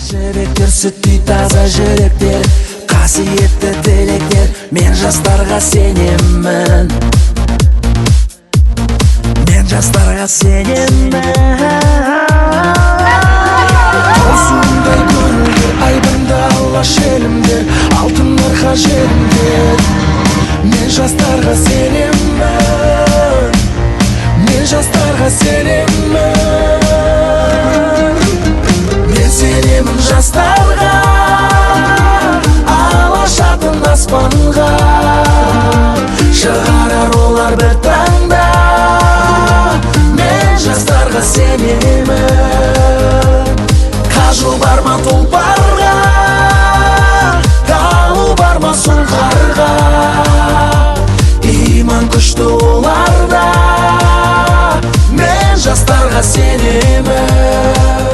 Жүректер сүттей таза жүректер, қасиетті тілектер. Мен жастарға сенемін, мен жастарға сенемін. Таусуындай көңілдер, айбынды алаш елімдер, алтын нұрға желімдер. Мен жастарға сенемін, мен жастарға сенемін. Мен сенемін жастарға, алашатын аспанға. Шығарар олар бір таңда, мен жастарға сенемін. Қажу бар ма тұлпарға, дау бар ма сұңқарға. Иман күшті оларда, мен жастарға сенемін.